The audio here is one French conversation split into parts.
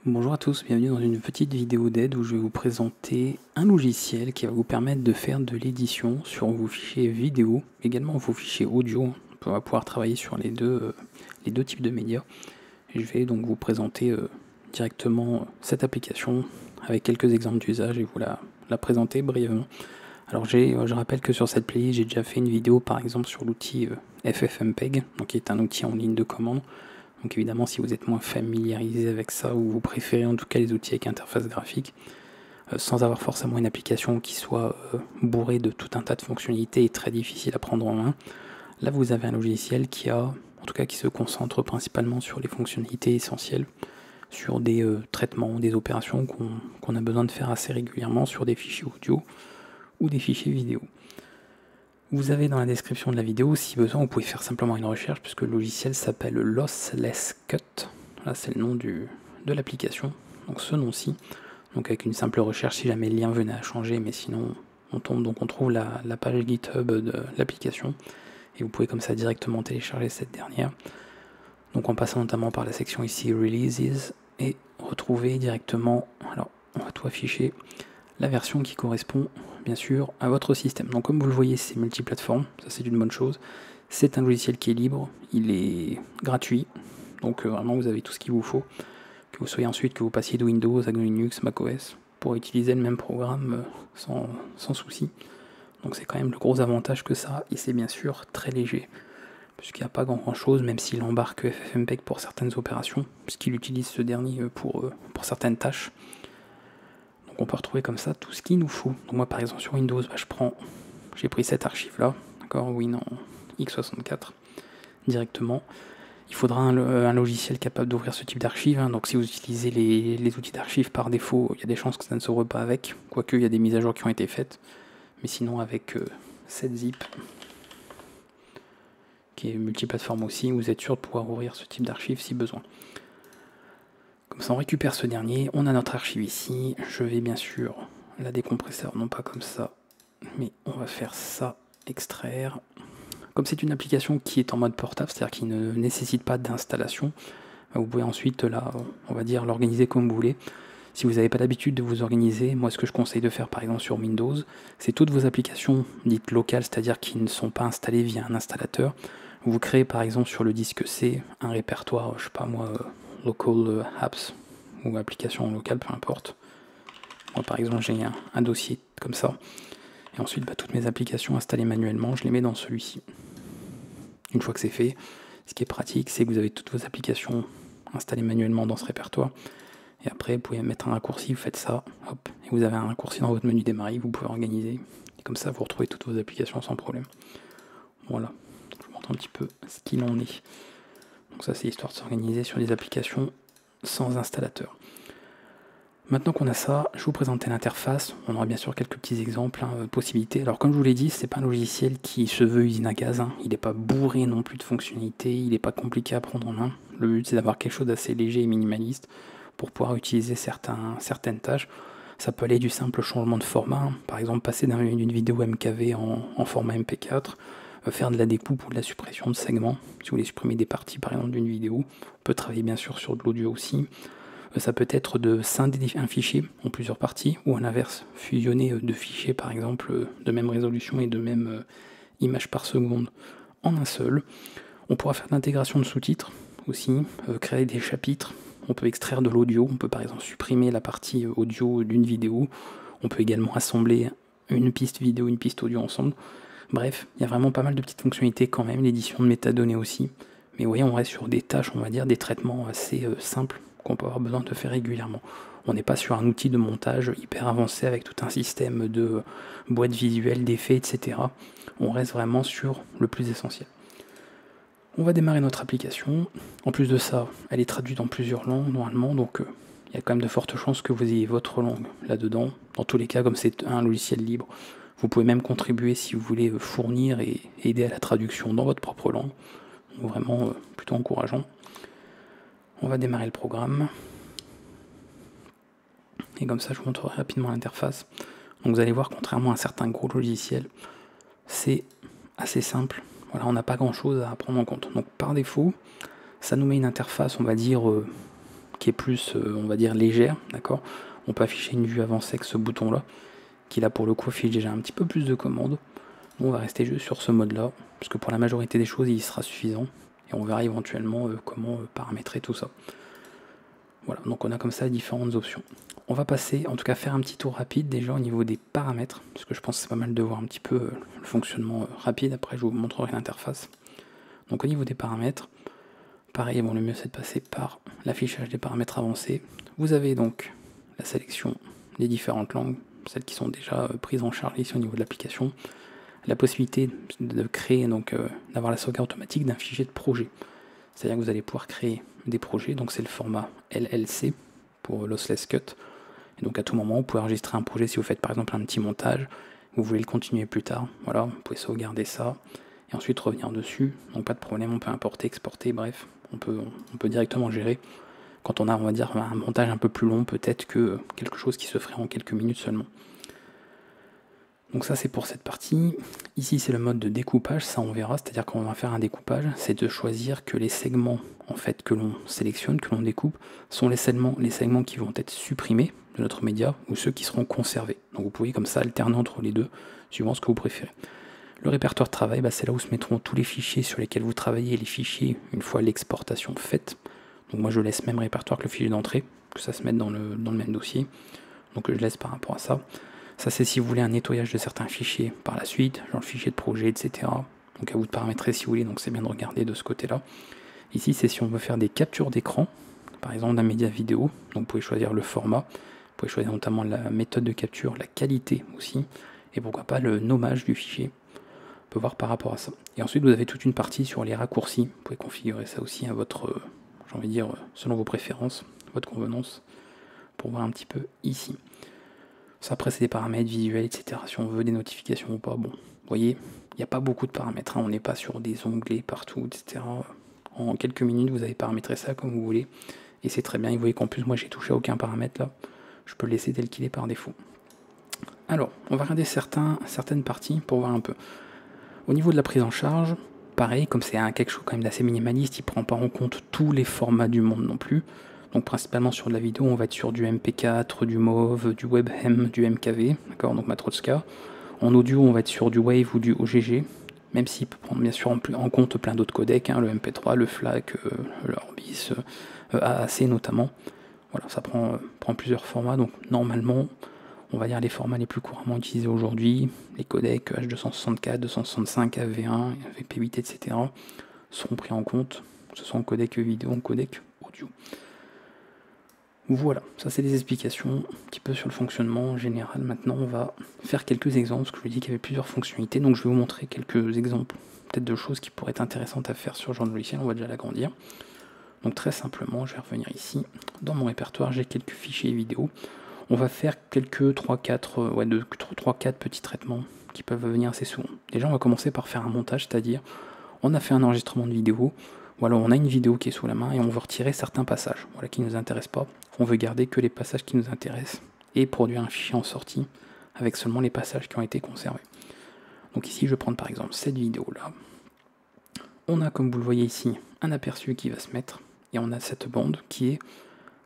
Bonjour à tous, bienvenue dans une petite vidéo d'aide où je vais vous présenter un logiciel qui va vous permettre de faire de l'édition sur vos fichiers vidéo, également vos fichiers audio. On va pouvoir travailler sur les deux types de médias. Et je vais donc vous présenter directement cette application avec quelques exemples d'usage et vous la présenter brièvement. Alors je rappelle que sur cette playlist, j'ai déjà fait une vidéo par exemple sur l'outil FFmpeg, donc qui est un outil en ligne de commande. Donc évidemment, si vous êtes moins familiarisé avec ça, ou vous préférez en tout cas les outils avec interface graphique, sans avoir forcément une application qui soit bourrée de tout un tas de fonctionnalités et très difficile à prendre en main, là vous avez un logiciel qui se concentre principalement sur les fonctionnalités essentielles, sur des traitements, des opérations qu'on a besoin de faire assez régulièrement sur des fichiers audio ou des fichiers vidéo. Vous avez dans la description de la vidéo, si besoin, vous pouvez faire simplement une recherche puisque le logiciel s'appelle Lossless Cut. Là, c'est le nom de l'application, donc ce nom-ci. Donc avec une simple recherche, si jamais le lien venait à changer, mais sinon on trouve la page GitHub de l'application et vous pouvez comme ça directement télécharger cette dernière. Donc en passant notamment par la section ici Releases et retrouver directement, alors on va tout afficher, la version qui correspond bien sûr à votre système. Donc comme vous le voyez, c'est multiplateforme, ça c'est une bonne chose. C'est un logiciel qui est libre, il est gratuit, donc vraiment vous avez tout ce qu'il vous faut. Que vous soyez ensuite, que vous passiez de Windows à Linux, macOS, pour utiliser le même programme sans souci. Donc c'est quand même le gros avantage que ça, et c'est bien sûr très léger, puisqu'il n'y a pas grand chose, même s'il embarque FFmpeg pour certaines opérations, puisqu'il utilise ce dernier pour certaines tâches. Donc on peut retrouver comme ça tout ce qu'il nous faut. Donc moi par exemple sur Windows, j'ai pris cette archive là, d'accord, Win en x64 directement. Il faudra un logiciel capable d'ouvrir ce type d'archive, hein. Donc si vous utilisez les outils d'archive par défaut, il y a des chances que ça ne s'ouvre pas avec, quoique il y a des mises à jour qui ont été faites. Mais sinon avec cette zip, qui est multiplateforme aussi, vous êtes sûr de pouvoir ouvrir ce type d'archive si besoin. Comme ça on récupère ce dernier, on a notre archive ici, je vais bien sûr la décompresser, non pas comme ça, mais on va faire ça, extraire. Comme c'est une application qui est en mode portable, c'est-à-dire qui ne nécessite pas d'installation, vous pouvez ensuite on va dire l'organiser comme vous voulez. Si vous n'avez pas l'habitude de vous organiser, moi ce que je conseille de faire par exemple sur Windows, c'est toutes vos applications dites locales, c'est-à-dire qui ne sont pas installées via un installateur. Vous créez par exemple sur le disque C un répertoire, je sais pas moi, local apps ou applications locales, peu importe. Moi par exemple j'ai un dossier comme ça. Et ensuite toutes mes applications installées manuellement, je les mets dans celui-ci. Une fois que c'est fait, ce qui est pratique, c'est que vous avez toutes vos applications installées manuellement dans ce répertoire. Et après, vous pouvez mettre un raccourci, vous faites ça, hop, et vous avez un raccourci dans votre menu démarrer, vous pouvez organiser. Et comme ça, vous retrouvez toutes vos applications sans problème. Voilà, je vous montre un petit peu ce qu'il en est. Donc ça, c'est histoire de s'organiser sur des applications sans installateur. Maintenant qu'on a ça, je vais vous présenter l'interface. On aura bien sûr quelques petits exemples, possibilités. Alors comme je vous l'ai dit, c'est pas un logiciel qui se veut usine à gaz, hein. Il n'est pas bourré non plus de fonctionnalités, il n'est pas compliqué à prendre en main. Le but c'est d'avoir quelque chose d'assez léger et minimaliste pour pouvoir utiliser certaines tâches. Ça peut aller du simple changement de format, hein. Par exemple passer d'une vidéo MKV en format MP4, faire de la découpe ou de la suppression de segments. Si vous voulez supprimer des parties par exemple d'une vidéo, on peut travailler bien sûr sur de l'audio aussi. Ça peut être de scinder un fichier en plusieurs parties, ou à l'inverse, fusionner deux fichiers par exemple de même résolution et de même image par seconde en un seul. On pourra faire de l'intégration de sous-titres aussi, créer des chapitres, on peut extraire de l'audio, on peut par exemple supprimer la partie audio d'une vidéo, on peut également assembler une piste vidéo, une piste audio ensemble. Bref, il y a vraiment pas mal de petites fonctionnalités quand même, l'édition de métadonnées aussi. Mais oui, on reste sur des tâches, on va dire, des traitements assez simples qu'on peut avoir besoin de faire régulièrement. On n'est pas sur un outil de montage hyper avancé avec tout un système de boîte visuelle, d'effets, etc. On reste vraiment sur le plus essentiel. On va démarrer notre application. En plus de ça, elle est traduite en plusieurs langues normalement, donc il y a quand même de fortes chances que vous ayez votre langue là-dedans. Dans tous les cas, comme c'est un logiciel libre, vous pouvez même contribuer si vous voulez fournir et aider à la traduction dans votre propre langue. Donc vraiment plutôt encourageant. On va démarrer le programme. Et comme ça, je vous montrerai rapidement l'interface. Donc vous allez voir, contrairement à certains gros logiciels, c'est assez simple. Voilà, on n'a pas grand chose à prendre en compte. Donc par défaut, ça nous met une interface, on va dire, qui est plus, on va dire, légère, d'accord. On peut afficher une vue avancée avec ce bouton-là, qui là pour le coup affiche déjà un petit peu plus de commandes. Nous, on va rester juste sur ce mode-là, parce que pour la majorité des choses, il sera suffisant. Et on verra éventuellement comment paramétrer tout ça. Voilà, donc on a comme ça différentes options. On va passer, en tout cas faire un petit tour rapide déjà au niveau des paramètres, parce que je pense que c'est pas mal de voir un petit peu le fonctionnement rapide, après je vous montrerai l'interface. Donc au niveau des paramètres, pareil, bon, le mieux c'est de passer par l'affichage des paramètres avancés. Vous avez donc la sélection des différentes langues, celles qui sont déjà prises en charge ici au niveau de l'application, la possibilité de créer, donc d'avoir la sauvegarde automatique d'un fichier de projet. C'est-à-dire que vous allez pouvoir créer des projets, donc c'est le format LLC pour Lossless Cut. Et donc à tout moment, vous pouvez enregistrer un projet si vous faites par exemple un petit montage, vous voulez le continuer plus tard, voilà, vous pouvez sauvegarder ça, et ensuite revenir dessus, donc pas de problème, on peut importer, exporter, bref, on peut directement gérer. Quand on a, on va dire, un montage un peu plus long, peut-être que quelque chose qui se ferait en quelques minutes seulement. Donc ça c'est pour cette partie. Ici c'est le mode de découpage, ça on verra, c'est-à-dire qu'on va faire un découpage, c'est de choisir que les segments en fait que l'on sélectionne, que l'on découpe, sont les segments qui vont être supprimés de notre média ou ceux qui seront conservés. Donc vous pouvez comme ça alterner entre les deux, suivant ce que vous préférez. Le répertoire de travail, c'est là où se mettront tous les fichiers sur lesquels vous travaillez, les fichiers une fois l'exportation faite. Donc moi je laisse même répertoire que le fichier d'entrée, que ça se mette dans le même dossier. Donc je laisse par rapport à ça. Ça c'est si vous voulez un nettoyage de certains fichiers par la suite, genre le fichier de projet, etc. Donc à vous de paramétrer si vous voulez, donc c'est bien de regarder de ce côté-là. Ici c'est si on veut faire des captures d'écran, par exemple d'un média vidéo, donc vous pouvez choisir le format, vous pouvez choisir notamment la méthode de capture, la qualité aussi, et pourquoi pas le nommage du fichier. On peut voir par rapport à ça. Et ensuite vous avez toute une partie sur les raccourcis, vous pouvez configurer ça aussi à votre, j'ai envie de dire, selon vos préférences, votre convenance, pour voir un petit peu ici. Ça, après, c'est des paramètres visuels, etc. Si on veut des notifications ou pas, bon, vous voyez, il n'y a pas beaucoup de paramètres, hein. On n'est pas sur des onglets partout, etc. En quelques minutes, vous avez paramétré ça comme vous voulez, et c'est très bien. Et vous voyez qu'en plus, moi, j'ai touché à aucun paramètre là, je peux le laisser tel qu'il est par défaut. Alors, on va regarder certaines parties pour voir un peu. Au niveau de la prise en charge, pareil, comme c'est quelque chose quand même d'assez minimaliste, il ne prend pas en compte tous les formats du monde non plus. Donc principalement sur de la vidéo, on va être sur du MP4, du MOV, du WebM, du MKV, d'accord, donc Matroska. En audio, on va être sur du Wave ou du OGG, même s'il peut prendre bien sûr en compte plein d'autres codecs, hein, le MP3, le FLAC, le Orbis, AAC notamment. Voilà, ça prend plusieurs formats, donc normalement, on va dire les formats les plus couramment utilisés aujourd'hui, les codecs H264, 265, AV1, VP8, etc. seront pris en compte, que ce soit en codec vidéo, en codec audio. Voilà, ça c'est des explications un petit peu sur le fonctionnement en général. Maintenant on va faire quelques exemples, parce que je vous dis qu'il y avait plusieurs fonctionnalités, donc je vais vous montrer quelques exemples, peut-être de choses qui pourraient être intéressantes à faire sur ce genre de logiciel, on va déjà l'agrandir. Donc très simplement, je vais revenir ici, dans mon répertoire, j'ai quelques fichiers vidéo. On va faire quelques 3-4 petits traitements qui peuvent venir assez souvent. Déjà on va commencer par faire un montage, c'est-à-dire on a fait un enregistrement de vidéo, ou alors on a une vidéo qui est sous la main et on veut retirer certains passages qui ne nous intéressent pas. On veut garder que les passages qui nous intéressent et produire un fichier en sortie avec seulement les passages qui ont été conservés. Donc ici je vais prendre par exemple cette vidéo là. On a, comme vous le voyez ici, un aperçu qui va se mettre et on a cette bande qui est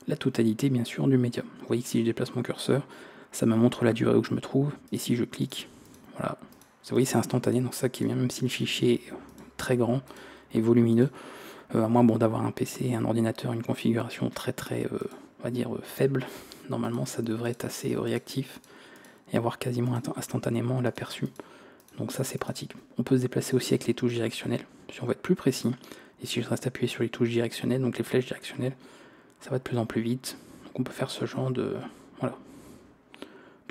la totalité bien sûr du média. Vous voyez que si je déplace mon curseur, ça me montre la durée où je me trouve et si je clique, voilà, vous voyez c'est instantané, donc ça qui est bien, même si le fichier est très grand et volumineux, à moins d'avoir un PC, un ordinateur, une configuration très on va dire faible, normalement ça devrait être assez réactif et avoir quasiment instantanément l'aperçu. Donc ça c'est pratique. On peut se déplacer aussi avec les touches directionnelles, si on veut être plus précis. Et si je reste appuyé sur les touches directionnelles, donc les flèches directionnelles, ça va de plus en plus vite. Donc on peut faire ce genre de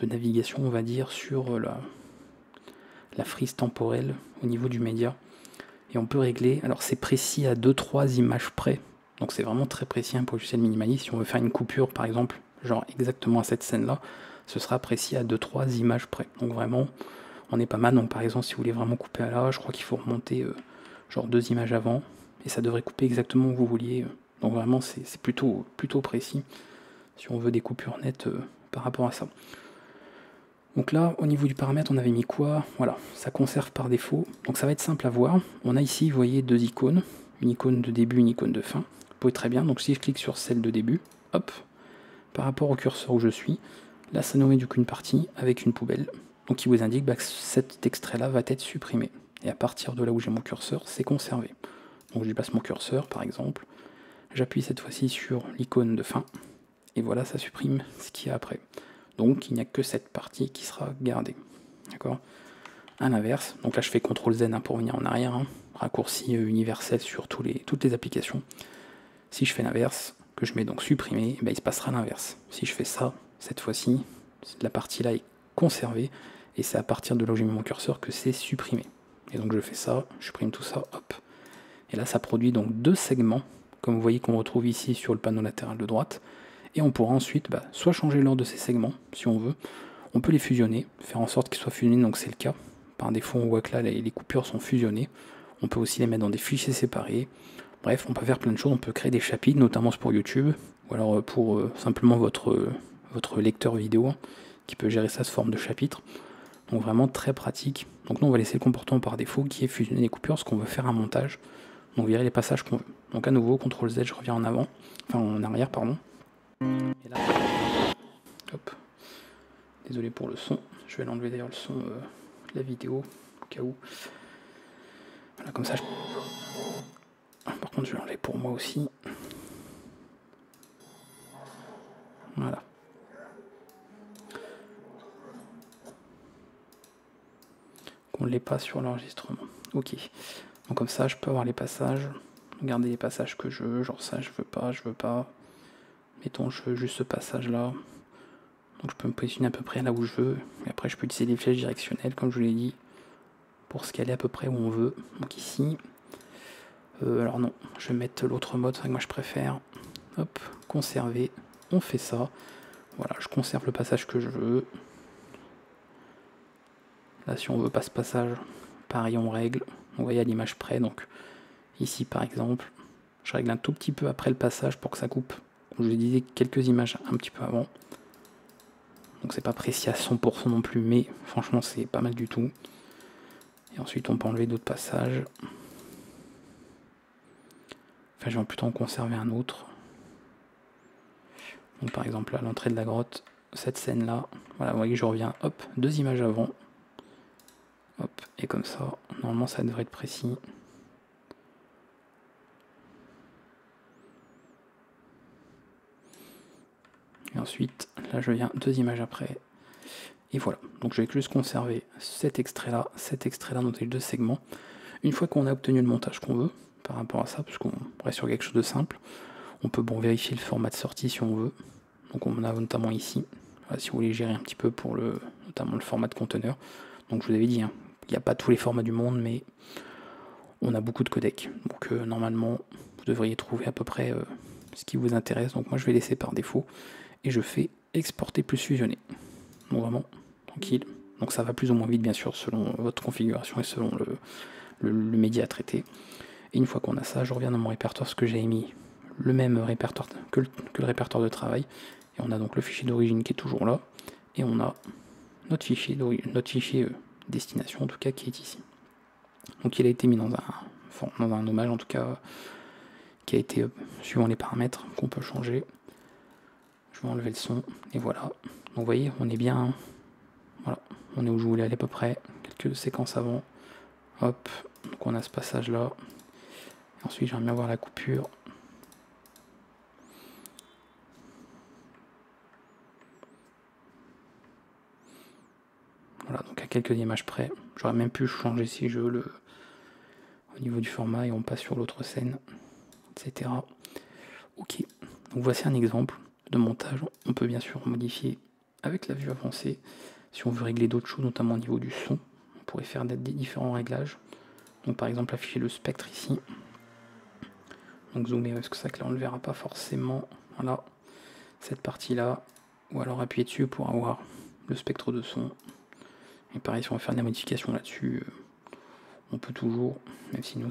navigation, on va dire, sur la frise temporelle au niveau du média. Et on peut régler, alors c'est précis à 2-3 images près, donc c'est vraiment très précis pour logiciel minimaliste. Si on veut faire une coupure par exemple, genre exactement à cette scène là, ce sera précis à 2-3 images près, donc vraiment on est pas mal. Donc par exemple si vous voulez vraiment couper à là, je crois qu'il faut remonter genre 2 images avant, et ça devrait couper exactement où vous vouliez, donc vraiment c'est plutôt précis, si on veut des coupures nettes par rapport à ça. Donc là, au niveau du paramètre, on avait mis quoi? Voilà, ça conserve par défaut. Donc ça va être simple à voir. On a ici, vous voyez, 2 icônes. Une icône de début, une icône de fin. Vous pouvez très bien, donc si je clique sur celle de début, hop, par rapport au curseur où je suis, là ça nous met du coup une partie avec une poubelle, donc qui vous indique que cet extrait-là va être supprimé. Et à partir de là où j'ai mon curseur, c'est conservé. Donc je passe mon curseur par exemple, j'appuie cette fois-ci sur l'icône de fin, et voilà, ça supprime ce qu'il y a après. Donc il n'y a que cette partie qui sera gardée. D'accord? À l'inverse, donc là je fais CTRL Z pour revenir en arrière, raccourci universel sur toutes les applications. Si je fais l'inverse, que je mets donc supprimer, il se passera l'inverse. Si je fais ça, cette fois-ci, la partie là est conservée, et c'est à partir de là où j'ai mis mon curseur que c'est supprimé. Et donc je fais ça, je supprime tout ça, hop. Et là ça produit donc 2 segments, comme vous voyez qu'on retrouve ici sur le panneau latéral de droite, et on pourra ensuite soit changer l'ordre de ces segments, si on veut, on peut les fusionner, faire en sorte qu'ils soient fusionnés, donc c'est le cas. Par défaut, on voit que là, les coupures sont fusionnées. On peut aussi les mettre dans des fichiers séparés. Bref, on peut faire plein de choses. On peut créer des chapitres, notamment pour YouTube, ou alors pour simplement votre lecteur vidéo, qui peut gérer ça sous forme de chapitre. Donc vraiment très pratique. Donc nous, on va laisser le comportement par défaut, qui est fusionner les coupures, parce qu'on veut faire un montage. Donc virer les passages qu'on veut. Donc à nouveau, CTRL Z, je reviens en avant, enfin en arrière, pardon. Et là, hop. Désolé pour le son, je vais l'enlever d'ailleurs le son de la vidéo, au cas où. Voilà, comme ça. Par contre, je vais l'enlever pour moi aussi. Voilà. Qu'on ne l'ait pas sur l'enregistrement. Ok. Donc comme ça, je peux avoir les passages. Regarder les passages que je veux. Genre ça, je veux pas. Mettons, je veux juste ce passage-là. Donc je peux me positionner à peu près là où je veux. Et après, je peux utiliser les flèches directionnelles, comme je vous l'ai dit, pour scaler à peu près où on veut. Donc ici. Alors non, je vais mettre l'autre mode, c'est vrai que moi je préfère. Hop, conserver. On fait ça. Voilà, je conserve le passage que je veux. Là, si on veut pas ce passage, pareil, on règle. On voit à l'image près. Donc ici, par exemple, je règle un tout petit peu après le passage pour que ça coupe. Comme je vous disais, quelques images un petit peu avant. Donc c'est pas précis à 100% non plus, mais franchement, c'est pas mal du tout. Et ensuite, on peut enlever d'autres passages. Enfin, je vais plutôt en conserver un autre. Donc par exemple, à l'entrée de la grotte, cette scène-là, voilà, vous voyez, je reviens, hop, 2 images avant. Hop, et comme ça, normalement ça devrait être précis. Et ensuite, là je viens 2 images après. Et voilà, donc je vais juste conserver cet extrait-là, dans les 2 segments. Une fois qu'on a obtenu le montage qu'on veut, par rapport à ça, parce qu'on reste sur quelque chose de simple, on peut vérifier le format de sortie si on veut. Donc on a notamment ici, voilà, si vous voulez gérer un petit peu pour notamment le format de conteneur. Donc je vous avais dit, il n'y a pas tous les formats du monde, mais on a beaucoup de codecs. Donc normalement, vous devriez trouver à peu près ce qui vous intéresse. Donc moi je vais laisser par défaut et je fais exporter plus fusionner. Donc vraiment tranquille. Donc ça va plus ou moins vite bien sûr selon votre configuration et selon le média à traiter. Et une fois qu'on a ça, je reviens dans mon répertoire, ce que j'ai mis le même répertoire que le répertoire de travail. Et on a donc le fichier d'origine qui est toujours là. Et on a notre fichier destination en tout cas qui est ici. Donc il a été mis dans un nommage en tout cas qui a été suivant les paramètres qu'on peut changer. Je vais enlever le son et voilà. Donc vous voyez, on est bien. Voilà, on est où je voulais aller à peu près. Quelques séquences avant. Hop, donc on a ce passage là. Et ensuite j'aimerais bien voir la coupure. Voilà, donc à quelques images près. J'aurais même pu changer si je veux au niveau du format et on passe sur l'autre scène, etc. Ok, donc voici un exemple de montage. On peut bien sûr modifier avec la vue avancée. Si on veut régler d'autres choses, notamment au niveau du son, on pourrait faire des différents réglages. Donc par exemple afficher le spectre ici. Donc zoomer, parce que ça que là on ne le verra pas forcément. Voilà, cette partie là. Ou alors appuyer dessus pour avoir le spectre de son. Et pareil, si on veut faire des modifications là-dessus, on peut toujours, même si nous,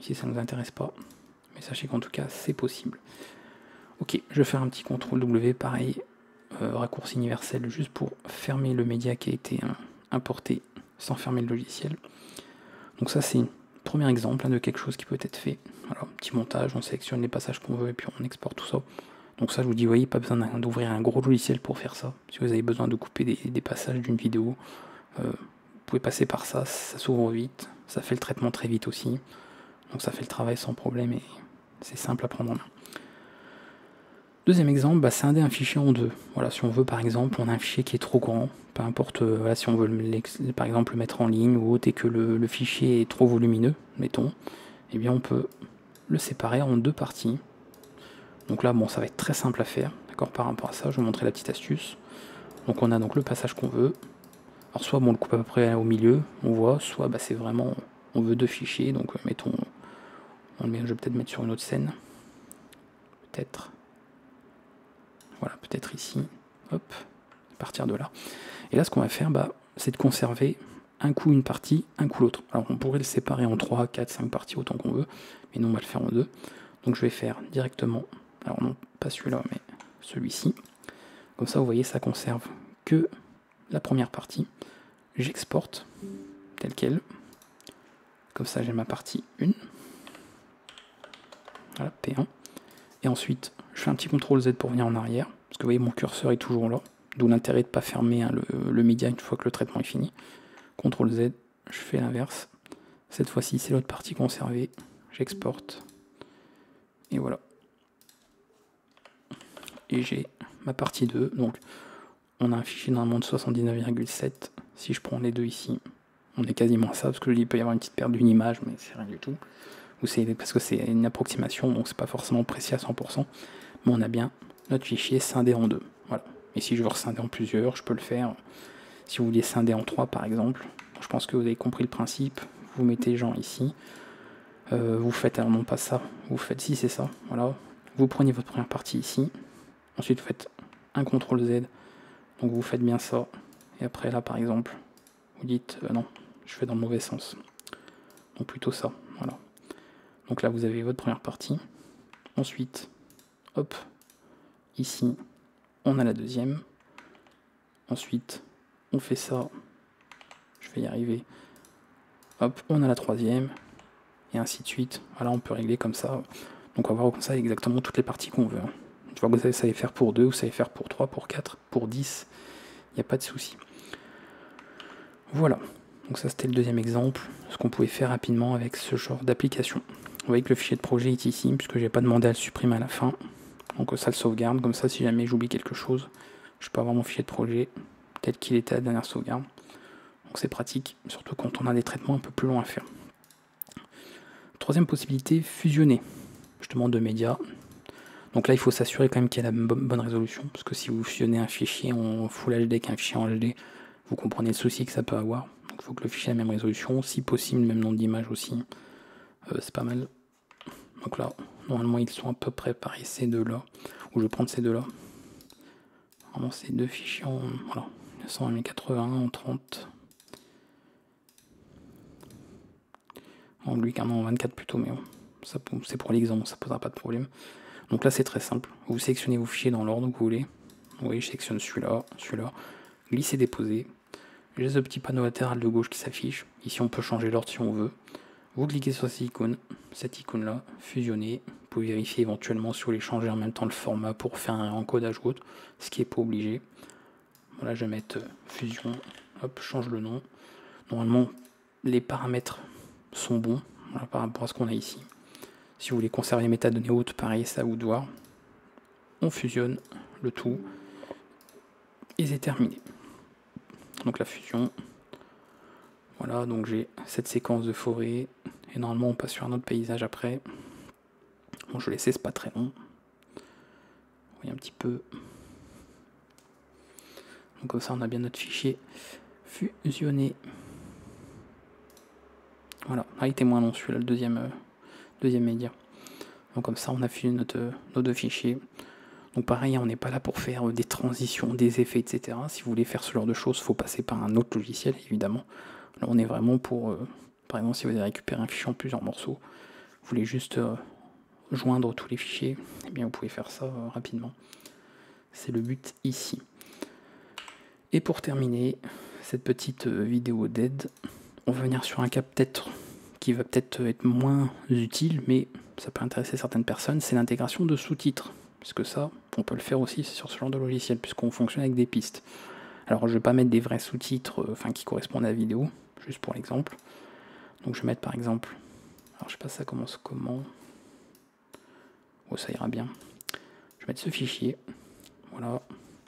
ici ça ne nous intéresse pas. Mais sachez qu'en tout cas, c'est possible. Ok, je vais faire un petit CTRL W, pareil, raccourci universel, juste pour fermer le média qui a été importé sans fermer le logiciel. Donc ça, c'est un premier exemple de quelque chose qui peut être fait. Voilà, petit montage, on sélectionne les passages qu'on veut et puis on exporte tout ça. Donc ça, je vous dis, vous voyez, pas besoin d'ouvrir un gros logiciel pour faire ça. Si vous avez besoin de couper des passages d'une vidéo, vous pouvez passer par ça, ça s'ouvre vite, ça fait le traitement très vite aussi. Donc ça fait le travail sans problème et c'est simple à prendre en main. Deuxième exemple, scinder un fichier en deux. Voilà, si on veut par exemple, on a un fichier qui est trop grand, peu importe, voilà, si on veut par exemple le mettre en ligne ou autre et que le fichier est trop volumineux, mettons, eh bien on peut le séparer en deux parties. Donc là, bon, ça va être très simple à faire, d'accord, par rapport à ça, je vais vous montrer la petite astuce. Donc on a donc le passage qu'on veut. Alors soit bon, on le coupe à peu près au milieu, on voit, soit c'est vraiment, on veut deux fichiers, donc mettons, je vais peut-être mettre sur une autre scène, peut-être. Voilà, peut-être ici, hop, à partir de là. Et là, ce qu'on va faire, c'est de conserver un coup une partie, un coup l'autre. Alors, on pourrait le séparer en 3, 4, 5 parties, autant qu'on veut, mais nous, on va le faire en deux. Donc, je vais faire directement, alors non, pas celui-là, mais celui-ci. Comme ça, vous voyez, ça conserve que la première partie. J'exporte, tel quel. Comme ça, j'ai ma partie 1. Voilà, P1. Et ensuite, je fais un petit CTRL Z pour venir en arrière, parce que vous voyez, mon curseur est toujours là, d'où l'intérêt de ne pas fermer le média une fois que le traitement est fini. CTRL Z, je fais l'inverse. Cette fois-ci, c'est l'autre partie conservée, j'exporte, et voilà. Et j'ai ma partie 2, donc on a un fichier normalement de 79,7, si je prends les deux ici, on est quasiment à ça, parce que je dis il peut y avoir une petite perte d'une image, mais c'est rien du tout. Ou c'est parce que c'est une approximation, donc c'est pas forcément précis à 100%, mais on a bien notre fichier scindé en deux. Voilà. Et si je veux rescinder en plusieurs, je peux le faire. Si vous voulez scinder en 3 par exemple, je pense que vous avez compris le principe. Vous mettez Jean ici, vous faites, alors non pas ça, vous faites si c'est ça, voilà. Vous prenez votre première partie ici, ensuite vous faites un CTRL Z, donc vous faites bien ça, et après là par exemple, vous dites non, je fais dans le mauvais sens, donc plutôt ça, voilà. Donc là vous avez votre première partie, ensuite, hop, ici, on a la deuxième, ensuite on fait ça, je vais y arriver, hop, on a la troisième, et ainsi de suite. Voilà, on peut régler comme ça. Donc on va voir comme ça exactement toutes les parties qu'on veut. Tu vois que vous savez faire pour 2, vous savez faire pour 3, pour 4, pour 10, il n'y a pas de souci. Voilà, donc ça c'était le deuxième exemple, ce qu'on pouvait faire rapidement avec ce genre d'application. Vous voyez que le fichier de projet est ici, puisque j'ai pas demandé à le supprimer à la fin. Donc ça le sauvegarde, comme ça si jamais j'oublie quelque chose, je peux avoir mon fichier de projet tel qu'il était à la dernière sauvegarde. Donc c'est pratique, surtout quand on a des traitements un peu plus longs à faire. Troisième possibilité, fusionner justement deux médias. Donc là il faut s'assurer quand même qu'il y a la bonne résolution, parce que si vous fusionnez un fichier en Full HD avec un fichier en HD, vous comprenez le souci que ça peut avoir. Donc il faut que le fichier ait la même résolution, si possible le même nombre d'images aussi. C'est pas mal. Donc là, normalement ils sont à peu près pareils ces deux-là, ou je vais prendre ces deux-là. Normalement c'est deux fichiers en, voilà, 900 1080 en 30. En lui carrément en 24 plutôt, mais bon, c'est pour l'exemple, ça posera pas de problème. Donc là c'est très simple, vous sélectionnez vos fichiers dans l'ordre que vous voulez. Vous voyez, je sélectionne celui-là, celui-là, glisser, déposer. J'ai ce petit panneau latéral de gauche qui s'affiche. Ici on peut changer l'ordre si on veut. Vous cliquez sur cette icône-là, fusionner. Vous pouvez vérifier éventuellement si vous voulez changer en même temps le format pour faire un encodage ou autre, ce qui n'est pas obligé. Voilà, je vais mettre fusion, hop, change le nom. Normalement, les paramètres sont bons, voilà, par rapport à ce qu'on a ici. Si vous voulez conserver les métadonnées hautes, pareil, c'est à vous de voir. On fusionne le tout et c'est terminé. Donc la fusion, voilà, donc j'ai cette séquence de forêt et normalement on passe sur un autre paysage après. Bon, je vais laisser, c'est pas très long. Vous voyez un petit peu. Donc comme ça on a bien notre fichier fusionné. Voilà, il était moins long celui-là, le deuxième média. Donc comme ça on a fusionné nos deux fichiers. Donc pareil, on n'est pas là pour faire des transitions, des effets, etc. Si vous voulez faire ce genre de choses, il faut passer par un autre logiciel, évidemment. Là on est vraiment pour, par exemple si vous avez récupéré un fichier en plusieurs morceaux, vous voulez juste joindre tous les fichiers, eh bien vous pouvez faire ça rapidement. C'est le but ici. Et pour terminer cette petite vidéo d'aide, on va venir sur un cas peut-être qui va peut-être être moins utile, mais ça peut intéresser certaines personnes, c'est l'intégration de sous-titres. puisque ça, on peut le faire aussi sur ce genre de logiciel, puisqu'on fonctionne avec des pistes. Alors je ne vais pas mettre des vrais sous-titres qui correspondent à la vidéo, juste pour l'exemple. Donc je vais mettre par exemple, alors je sais pas ça commence comment, oh ça ira bien. Je vais mettre ce fichier, voilà,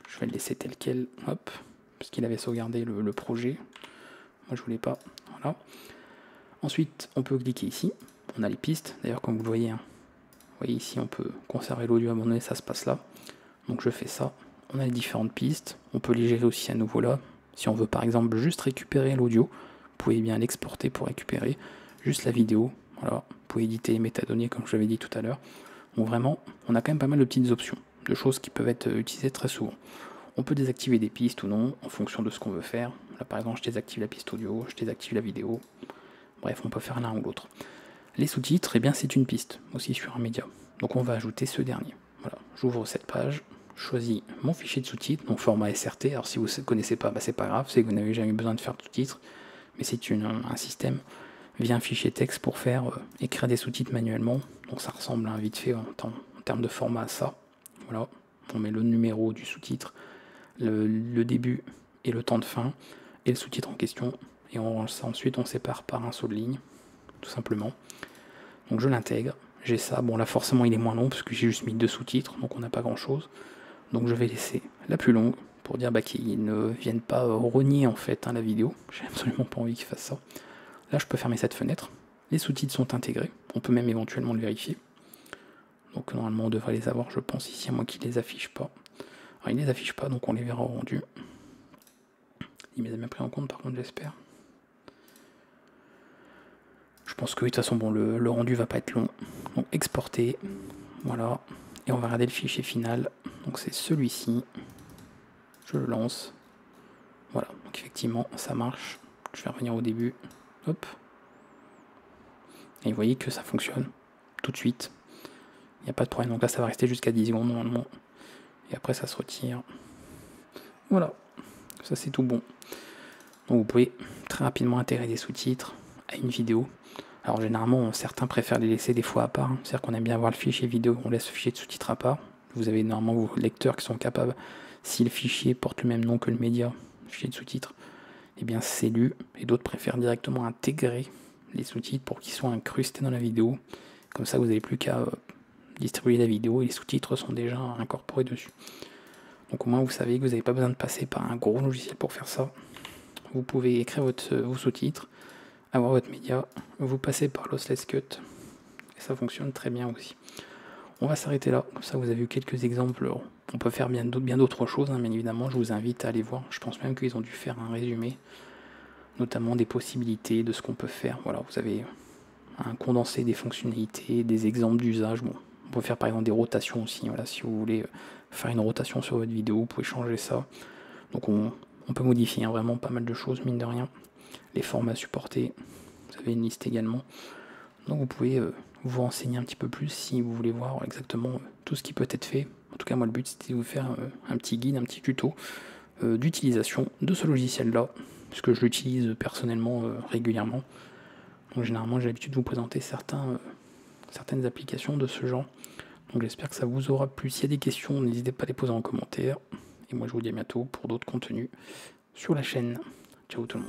je vais le laisser tel quel, hop, parce qu'il avait sauvegardé le projet. Moi je voulais pas, voilà. Ensuite on peut cliquer ici, on a les pistes, d'ailleurs comme vous le voyez, vous voyez ici on peut conserver l'audio abandonné, ça se passe là. Donc je fais ça, on a les différentes pistes, on peut les gérer aussi à nouveau là. Si on veut par exemple juste récupérer l'audio, vous pouvez bien l'exporter pour récupérer juste la vidéo. Voilà, vous pouvez éditer les métadonnées comme je l'avais dit tout à l'heure. Donc vraiment, on a quand même pas mal de petites options, de choses qui peuvent être utilisées très souvent. On peut désactiver des pistes ou non, en fonction de ce qu'on veut faire. Là par exemple, je désactive la piste audio, je désactive la vidéo. Bref, on peut faire l'un ou l'autre. Les sous-titres, eh bien c'est une piste, aussi sur un média. Donc on va ajouter ce dernier. Voilà, j'ouvre cette page, je choisis mon fichier de sous-titres, mon format SRT. Alors si vous ne connaissez pas, c'est pas grave, c'est que vous n'avez jamais besoin de faire de sous-titres, mais c'est un système via un fichier texte pour faire écrire des sous-titres manuellement. Donc ça ressemble vite fait en termes de format à ça. Voilà, on met le numéro du sous-titre, le début et le temps de fin, et le sous-titre en question, et ensuite on sépare par un saut de ligne, tout simplement. Donc je l'intègre, j'ai ça, bon là forcément il est moins long parce que j'ai juste mis 2 sous-titres, donc on n'a pas grand chose. Donc je vais laisser la plus longue pour dire qu'ils ne viennent pas rogner en fait la vidéo, j'ai absolument pas envie qu'ils fassent ça. Là je peux fermer cette fenêtre, les sous-titres sont intégrés, on peut même éventuellement le vérifier. Donc normalement on devrait les avoir je pense ici, à moins qu'ils les affichent pas. Alors ils les affichent pas donc on les verra au rendu. Il me les a bien pris en compte par contre j'espère. Je pense que oui, de toute façon, bon, le rendu va pas être long. Donc exporter, voilà. Et on va regarder le fichier final. Donc c'est celui-ci. Je le lance. Voilà, donc effectivement, ça marche. Je vais revenir au début. Hop. Et vous voyez que ça fonctionne tout de suite. Il n'y a pas de problème. Donc là, ça va rester jusqu'à 10 secondes normalement. Et après, ça se retire. Voilà. Ça, c'est tout bon. Donc vous pouvez très rapidement intégrer des sous-titres à une vidéo. Alors généralement, certains préfèrent les laisser des fois à part. C'est-à-dire qu'on aime bien avoir le fichier vidéo, on laisse le fichier de sous-titres à part. Vous avez normalement vos lecteurs qui sont capables, si le fichier porte le même nom que le média, le fichier de sous-titres, eh bien c'est lu. Et d'autres préfèrent directement intégrer les sous-titres pour qu'ils soient incrustés dans la vidéo. Comme ça, vous n'avez plus qu'à distribuer la vidéo et les sous-titres sont déjà incorporés dessus. Donc au moins, vous savez que vous n'avez pas besoin de passer par un gros logiciel pour faire ça. Vous pouvez écrire vos sous-titres, avoir votre média, vous passez par Lossless Cut et ça fonctionne très bien aussi. On va s'arrêter là, comme ça vous avez vu quelques exemples. On peut faire bien d'autres choses, bien évidemment, je vous invite à aller voir. Je pense même qu'ils ont dû faire un résumé, notamment des possibilités de ce qu'on peut faire. Voilà, vous avez un condensé des fonctionnalités, des exemples d'usage. Bon, on peut faire par exemple des rotations aussi. Voilà, si vous voulez faire une rotation sur votre vidéo, vous pouvez changer ça. Donc on peut modifier vraiment pas mal de choses, mine de rien. Les formats supportés, vous avez une liste également. Donc vous pouvez vous renseigner un petit peu plus si vous voulez voir exactement tout ce qui peut être fait. En tout cas, moi le but c'était de vous faire un petit guide, un petit tuto d'utilisation de ce logiciel-là, puisque je l'utilise personnellement régulièrement. Donc généralement j'ai l'habitude de vous présenter certaines applications de ce genre. Donc j'espère que ça vous aura plu. S'il y a des questions, n'hésitez pas à les poser en commentaire. Et moi je vous dis à bientôt pour d'autres contenus sur la chaîne. Ciao tout le monde.